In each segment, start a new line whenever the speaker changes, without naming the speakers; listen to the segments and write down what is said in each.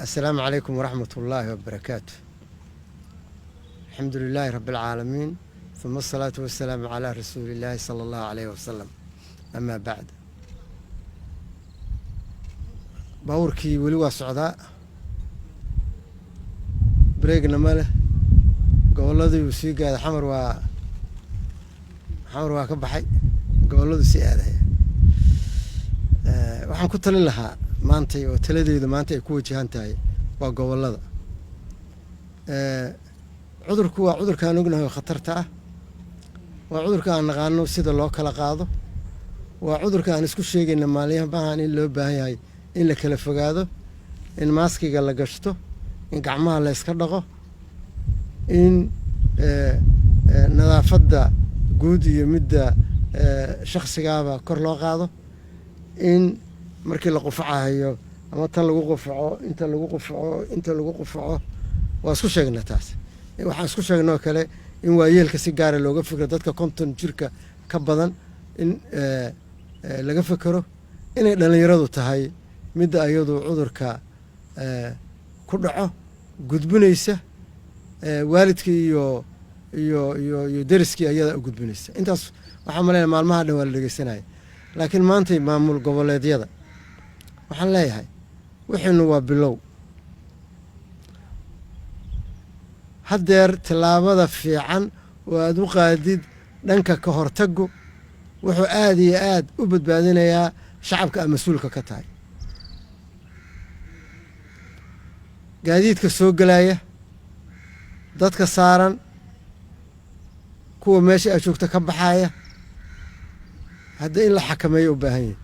السلام عليكم ورحمة الله وبركاته. الحمد لله رب العالمين، ثم الصلاة والسلام على رسول الله صلى الله عليه وسلم. أما بعد، باوركي ولوا سعداء بريقنا ماله قولدي وسيقى حمر وكبحي قولدي سيادة waxaan ku talin lahaa maanta oo taladeedu maanta ay ku wajahan tahay waa gobolada cudurku waa cudurka aan ognahay khatarta ah waa cudurka aan naqaano sida loo kala qaado waa cudurka aan isku sheegayna maaliyaha baahan in loo baahan yahay in la kala fogaado in maaskiga la gashto in gacmaha la iska dhaqo in nadaafadda guud iyo midda shakhsigaaba kor loo qaado in markii la qufacayo ama tan lagu qufaco inta lagu qufaco waa isku sheegnaa taas waxaan isku sheegnaa kale in waayeelka si gaar ah looga fikiro dadka 50 jirka ka badan in laga fikiro inay dhalinyaradu tahay midda ayadu cudurka ku dhaco gudbinaysa waalidkii iyo deriskii ayada u gudbinaysa intaas waxa maleeyahay maalmaha dhan waa la dhageysanay laakiin maanta maamul goboleedyada waxaan leeyahay wixinu waa bilow hadeer tilaabada fiican oo aad u qaadid dhanka ka hortagu wuxuu aad iyo aad u badbaadinayaa shacabka ama mas'uulka ka tahay gaadiidka soo galaya dadka saaran kuwa meesha ay joogto ka baxaya hadda in la xakameeyo u baahan yahay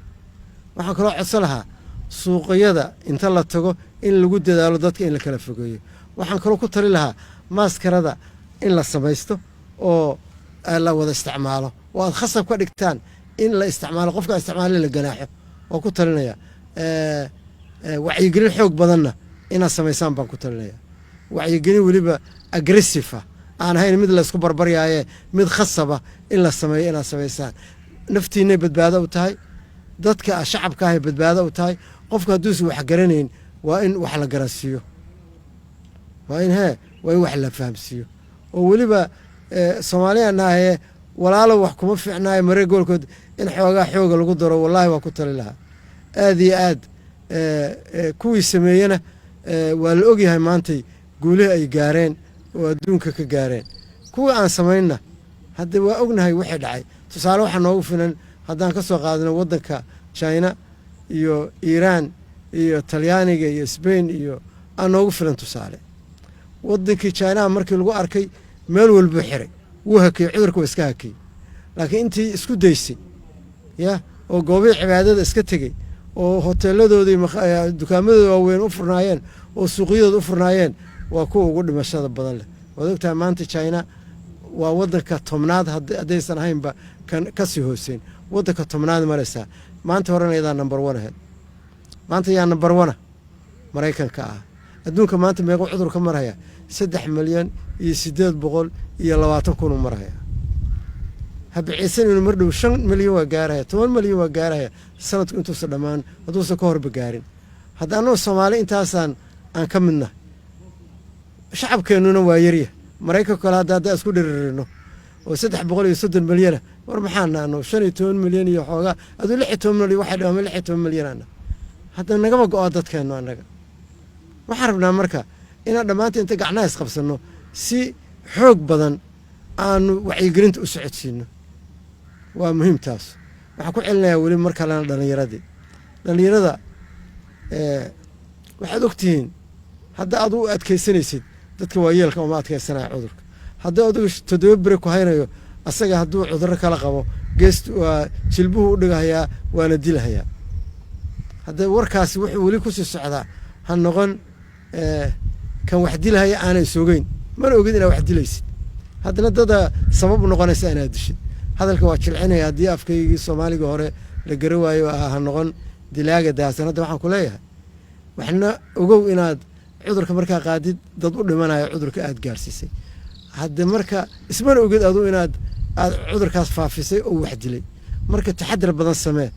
waxaan kaloo codsan lahaa suuqyada inta la tago in lagu dadaalo dadka in la kala fogeeyo waxaan kaloo ku tali lahaa maaskarada in la samaysto oo la wada isticmaalo oo aad khasab ka dhigtaan in la isticmaalo qofka isticmaalo la ganaaxo oo ku talinaya wacyigelin xoog badanna inaad samaysaan baan ku talinaya wacyigelin weliba aggressive aan ahayn mid la isku barbaryaaye mid khasaba in la sameeyo inaad samaysaan naftiina badbaado u tahay dadka shacabka ah badbaado u tahay qofka hadduu si wax garanayn waa in wax la garansiiyo waa in wax la fahamsiiyo oo waliba Soomaaliyeena ah walaalo wax kuma fiicnaayo maree goolkood in xooga lagu daro wallahi waa ku tali lahaa aad iyo aad kuwii sameeyana waa la ogyahay maantay guulaha ay gaareen oo adduunka ka gaareen kuwa aan sameeyna hadda waa ognahay wixii dhacay tusaale waxa noogu filan haddaan ka soo qaadano waddanka China iyo Iran iyo Talyaaniga iyo Spain iyo aan noogu filan tusaale waddankii China markii lagu arkay meel walba xiray wuu hakay cudurku iska hakay laakiin intii isku daysay oo goobaha cibaadada iska tagay oo hoteeladoodii dukaamadooda waaweyn u furnaayeen oo suuqyadooda u furnaayeen waa kuwa ugu dhimashada badan leh wadagtaa maanta China waa waddanka tobnaad haddaysan ahaynba kan ka sii hooseyn waddanka tobnaad maraysa maanta horena iyadaa number 1 ahayd maanta yaa number 1 Mareykanka ah adduunka maanta meeqa cudur ka maraya 3,820,000 maraya habciisan inuu mar dhow 5 milyan waa gaaraya 10 milyan waa gaaraya sanadku intuusa dhammaan hadduusan ka horba gaarin haddaanoo Soomaali intaasaan aan ka midna shacabkeennuna waa yaryahay Mareykanka kale hadda isku dhiririno oo 330 milyan war maxaan naano 15 milyan iyo xoogaa adu 16 milyan waxa dhaamay 16 milyan hadda nagaba go'o dadkeena anaga waxaan rabnaa marka inaan dhamaanteen inta gacnaha is qabsano si xoog badan aanu wacyigelinta u socodsiino waa muhiim taas waxaan ku celinayaa wali marka la dhalinyarada waxaad ogtihiin hadda aad u adkaysanaysid dadka waayeelka uma adkaysanaya cudurka hadda adigu 7 bire ku haynayo asaga hadduu cudur kala qabo geest waa jilbuhu u dhigayaa waana dilahayaa hadda warkaasi wuxuu wali ku sii socdaa ha noqon kan wax dilahaya aanay soogeyn mana ogid inaad wax dilaysid haddana dada sabab noqonaysa inaad dishid hadalka waa jilcinaya haddii afkaygii Soomaaliga hore la garawaayo ha noqon dilaaga daasan hadda waxaan ku leeyahay waxna ogow inaad cudurka markaa qaadid dad u dhimanayo cudurka aad gaarsiisay hadda marka isma ogid adu inaad cudurkaas faafisay oo wax dilay marka taxadar badan samee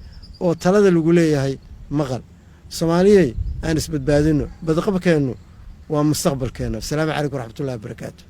oo talada lagu leeyahay maqal Soomaaliyay aan isbadbaadino badqabkeenu waa mustaqbalkeena. Assalaamu calaykum waraxmatullahi wabarakaatu.